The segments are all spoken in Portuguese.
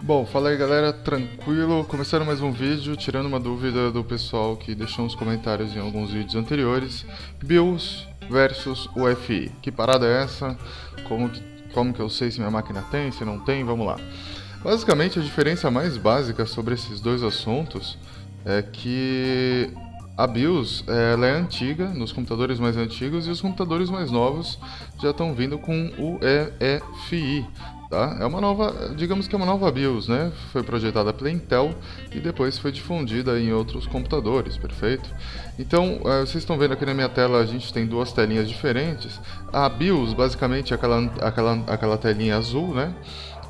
Bom, fala aí galera, tranquilo? Começando mais um vídeo, tirando uma dúvida do pessoal que deixou uns comentários em alguns vídeos anteriores. BIOS versus UFI. Que parada é essa? Como que eu sei se minha máquina tem, se não tem? Vamos lá. Basicamente, a diferença mais básica sobre esses dois assuntos é que a BIOS ela é antiga, nos computadores mais antigos, e os computadores mais novos já estão vindo com o EFI. Tá? É uma nova, digamos que é uma nova BIOS, né? Foi projetada pela Intel e depois foi difundida em outros computadores, perfeito? Então, vocês estão vendo aqui na minha tela, a gente tem duas telinhas diferentes. A BIOS, basicamente, é aquela telinha azul, né?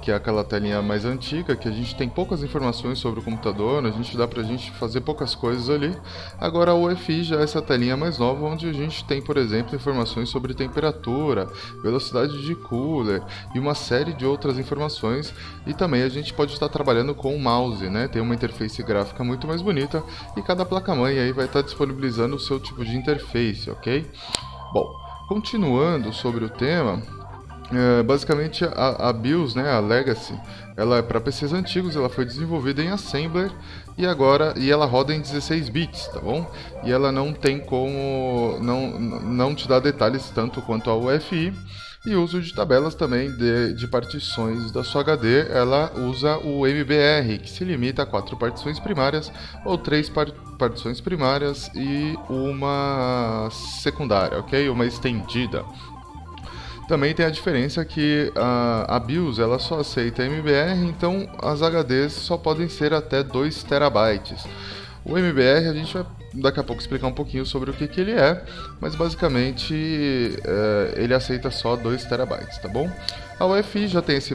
Que é aquela telinha mais antiga, que a gente tem poucas informações sobre o computador, dá pra gente fazer poucas coisas ali. Agora a UEFI já é essa telinha mais nova, onde a gente tem, por exemplo, informações sobre temperatura, velocidade de cooler e uma série de outras informações. E também a gente pode estar trabalhando com o mouse, né? Tem uma interface gráfica muito mais bonita e cada placa-mãe aí vai estar disponibilizando o seu tipo de interface, ok? Bom, continuando sobre o tema, basicamente a BIOS, né, a Legacy, ela é para PCs antigos, ela foi desenvolvida em Assembler e ela roda em 16 bits, tá bom? E ela não tem como não te dá detalhes tanto quanto a UEFI. E o uso de tabelas também de partições da sua HD, ela usa o MBR, que se limita a 4 partições primárias ou 3 partições primárias e uma secundária, ok? Uma estendida. Também tem a diferença que a BIOS ela só aceita MBR, então as HDs só podem ser até 2 terabytes. O MBR a gente vai daqui a pouco explicar um pouquinho sobre o que ele é, mas basicamente ele aceita só 2 terabytes, tá bom? A UEFI já tem esse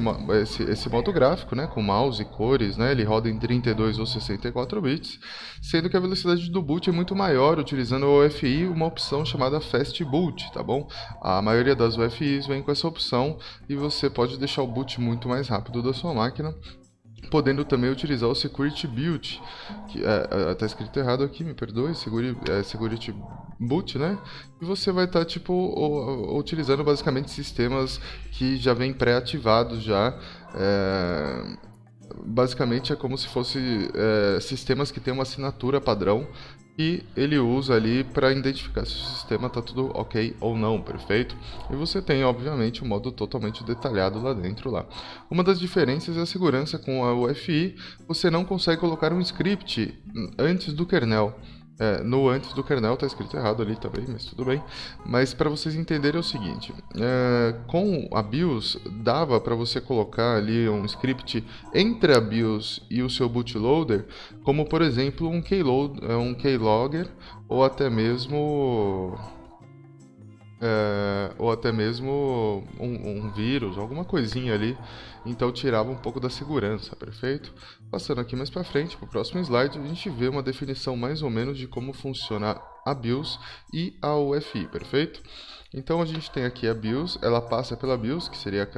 modo gráfico, né, com mouse e cores, né, ele roda em 32 ou 64 bits, sendo que a velocidade do boot é muito maior, utilizando a UEFI uma opção chamada Fast Boot, tá bom? A maioria das UEFIs vem com essa opção e você pode deixar o boot muito mais rápido da sua máquina, podendo também utilizar o Security Boot, que tá escrito errado aqui, me perdoe, Security Boot, né? E você vai estar utilizando basicamente sistemas que já vêm pré-ativados já. Basicamente é como se fosse sistemas que têm uma assinatura padrão e ele usa ali para identificar se o sistema está tudo ok ou não, perfeito? E você tem, obviamente, um modo totalmente detalhado lá dentro. Uma das diferenças é a segurança com a UEFI, você não consegue colocar um script antes do kernel. No antes do kernel está escrito errado ali também, mas tudo bem. Mas para vocês entenderem é o seguinte, com a BIOS dava para você colocar ali um script entre a BIOS e o seu bootloader, como por exemplo um keylogger ou até mesmo um vírus, alguma coisinha ali, então tirava um pouco da segurança, perfeito? Passando aqui mais para frente, para o próximo slide, a gente vê uma definição mais ou menos de como funciona a BIOS e a UEFI, perfeito? Então a gente tem aqui a BIOS, ela passa pela BIOS, que seria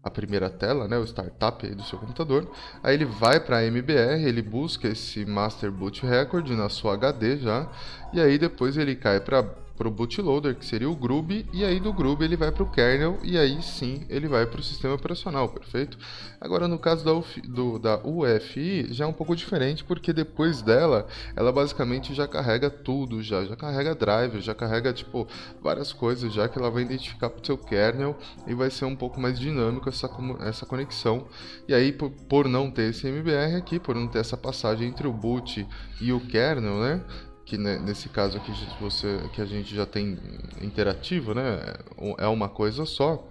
a primeira tela, né, o startup aí do seu computador. Aí ele vai para a MBR, ele busca esse Master Boot Record na sua HD já, e aí depois ele cai para o bootloader, que seria o GRUB, e aí do GRUB ele vai para o kernel, e aí sim ele vai para o sistema operacional, perfeito? Agora no caso da UEFI já é um pouco diferente, porque depois dela, ela basicamente já carrega tudo, já carrega driver, já carrega tipo várias coisas, já que ela vai identificar para o seu kernel, e vai ser um pouco mais dinâmico essa conexão. E aí por não ter esse MBR aqui, por não ter essa passagem entre o boot e o kernel, né? Que nesse caso aqui que a gente já tem interativo, né? É uma coisa só.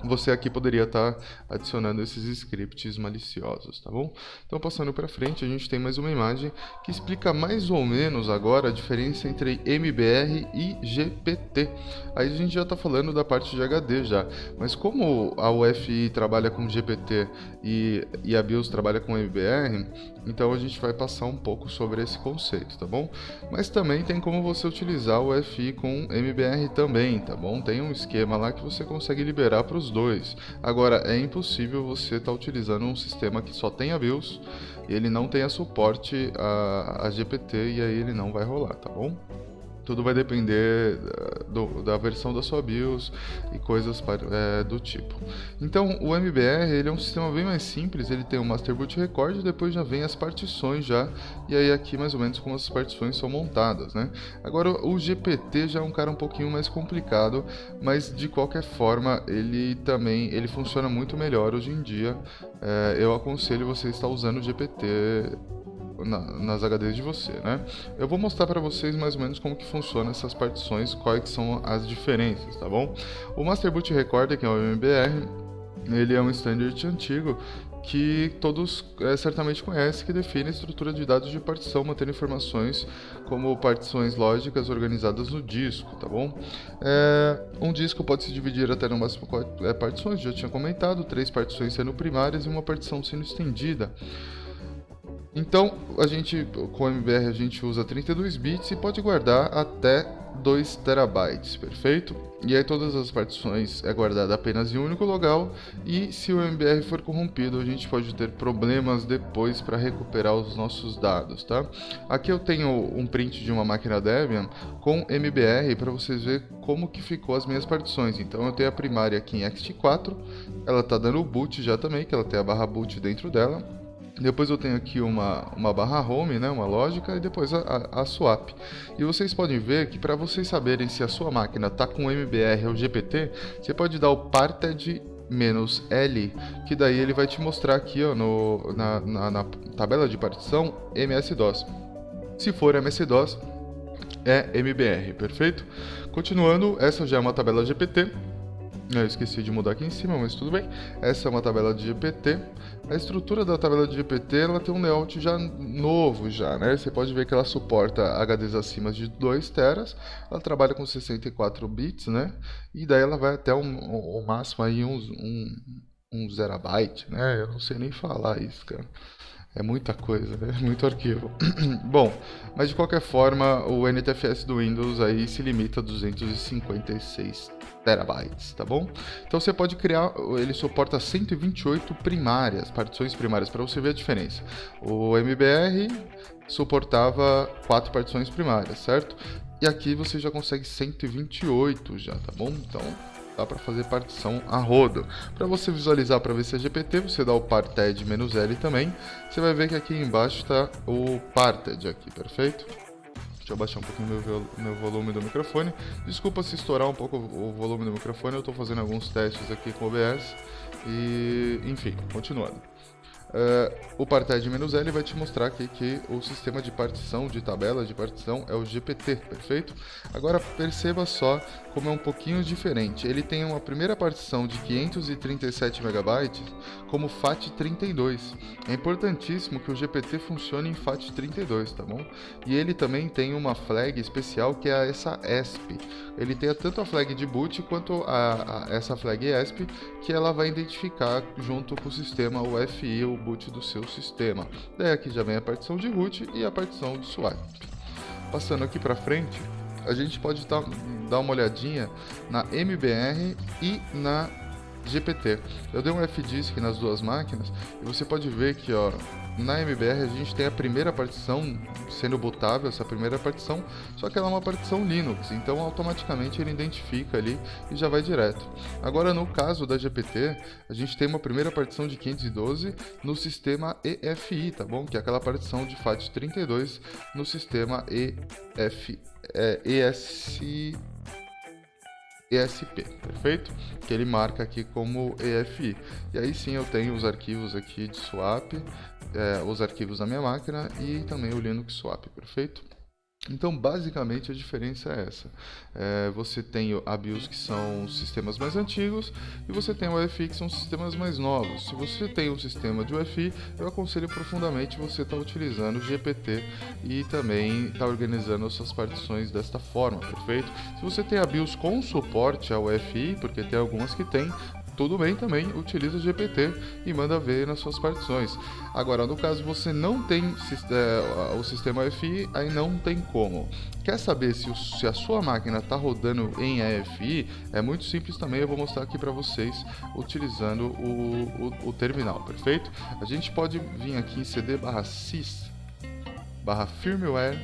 Você aqui poderia estar adicionando esses scripts maliciosos, tá bom? Então, passando para frente, a gente tem mais uma imagem que explica mais ou menos agora a diferença entre MBR e GPT. Aí a gente já está falando da parte de HD já, mas como a UEFI trabalha com GPT e a BIOS trabalha com MBR, então a gente vai passar um pouco sobre esse conceito, tá bom? Mas também tem como você utilizar o UEFI com MBR também, tá bom? Tem um esquema lá que você consegue liberar para os dois. Agora, é impossível você estar utilizando um sistema que só tem a BIOS e ele não tenha suporte a GPT, e aí ele não vai rolar, tá bom? Tudo vai depender da versão da sua BIOS e coisas do tipo. Então, o MBR ele é um sistema bem mais simples, ele tem o Master Boot Record e depois já vem as partições já, e aí aqui mais ou menos como as partições são montadas, né? Agora, o GPT já é um cara um pouquinho mais complicado, mas de qualquer forma, ele funciona muito melhor hoje em dia. Eu aconselho você estar usando o GPT nas HDs de você, né? Eu vou mostrar para vocês mais ou menos como que funciona essas partições, quais são as diferenças, tá bom? O Master Boot Recorder, que é o MBR, ele é um standard antigo que todos certamente conhecem, que define a estrutura de dados de partição, mantendo informações como partições lógicas organizadas no disco, tá bom? Um disco pode se dividir até no máximo 4 partições, já tinha comentado, 3 partições sendo primárias e uma partição sendo estendida. Então, com o MBR a gente usa 32 bits e pode guardar até 2 terabytes, perfeito? E aí todas as partições é guardada apenas em um único local, e se o MBR for corrompido, a gente pode ter problemas depois para recuperar os nossos dados, tá? Aqui eu tenho um print de uma máquina Debian com MBR para vocês verem como que ficou as minhas partições. Então eu tenho a primária aqui em ext4, ela está dando o boot já também, que ela tem a barra boot dentro dela. Depois eu tenho aqui uma barra home, né, uma lógica, e depois a swap. E vocês podem ver que para vocês saberem se a sua máquina está com MBR ou GPT, você pode dar o parted -L, que daí ele vai te mostrar aqui ó, na tabela de partição MS-DOS. Se for MS-DOS, é MBR, perfeito? Continuando, essa já é uma tabela GPT. Eu esqueci de mudar aqui em cima, mas tudo bem. Essa é uma tabela de GPT. A estrutura da tabela de GPT ela tem um layout já novo, né? Você pode ver que ela suporta HDs acima de 2 teras. Ela trabalha com 64 bits, né? E daí ela vai até o máximo aí um zerabyte, né? Eu não sei nem falar isso, cara. É muita coisa, né? Muito arquivo. Bom, mas de qualquer forma, o NTFS do Windows aí se limita a 256 terabytes, tá bom? Então você pode criar, ele suporta 128 primárias, partições primárias, para você ver a diferença. O MBR suportava 4 partições primárias, certo? E aqui você já consegue 128 já, tá bom? Então dá para fazer partição a rodo. Para você visualizar para ver se é GPT, você dá o parted -L também. Você vai ver que aqui embaixo está o parted aqui, perfeito? Deixa eu baixar um pouquinho meu volume do microfone. Desculpa se estourar um pouco o volume do microfone, eu estou fazendo alguns testes aqui com o OBS. E, enfim, continuando. O parted -L vai te mostrar aqui que o sistema de partição, de tabela de partição, é o GPT, perfeito? Agora perceba só como é um pouquinho diferente. Ele tem uma primeira partição de 537 MB como FAT32. É importantíssimo que o GPT funcione em FAT32, tá bom? E ele também tem uma flag especial que é essa ESP. Ele tem tanto a flag de boot quanto essa flag ESP, que ela vai identificar junto com o sistema UEFI, o boot do seu sistema. Daí aqui já vem a partição de root e a partição de swap. Passando aqui para frente, a gente pode dar uma olhadinha na MBR e na GPT. Eu dei um fdisk nas duas máquinas e você pode ver que ó, na MBR a gente tem a primeira partição sendo bootável, essa primeira partição, só que ela é uma partição Linux, então automaticamente ele identifica ali e já vai direto. Agora no caso da GPT, a gente tem uma primeira partição de 512 no sistema EFI, tá bom? Que é aquela partição de FAT32 no sistema ESP, perfeito? Que ele marca aqui como EFI. E aí sim eu tenho os arquivos aqui de swap, os arquivos da minha máquina e também o Linux Swap, perfeito? Então, basicamente, a diferença é essa. Você tem a BIOS, que são sistemas mais antigos, e você tem o UEFI, que são sistemas mais novos. Se você tem um sistema de UEFI, eu aconselho profundamente você estar utilizando o GPT e também estar organizando as suas partições desta forma, perfeito? Se você tem a BIOS com suporte ao UEFI, porque tem algumas que tem, tudo bem também, utiliza o GPT e manda ver nas suas partições. Agora, no caso você não tem o sistema EFI, aí não tem como. Quer saber se a sua máquina está rodando em EFI? É muito simples também, eu vou mostrar aqui para vocês utilizando o terminal, perfeito? A gente pode vir aqui em cd/sys/firmware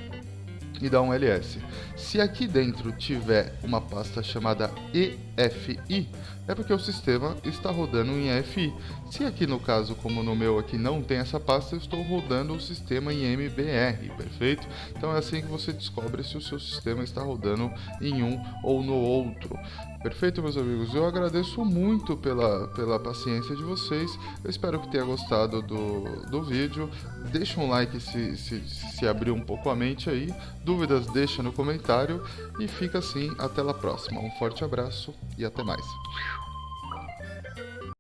e dá um ls. Se aqui dentro tiver uma pasta chamada EFI, é porque o sistema está rodando em EFI. Se aqui no caso, como no meu aqui não tem essa pasta, eu estou rodando o sistema em MBR, perfeito? Então é assim que você descobre se o seu sistema está rodando em um ou no outro. Perfeito, meus amigos? Eu agradeço muito pela paciência de vocês. Eu espero que tenha gostado do vídeo. Deixa um like se abrir um pouco a mente aí. Dúvidas, deixa no comentário. E fica assim, até a próxima. Um forte abraço e até mais.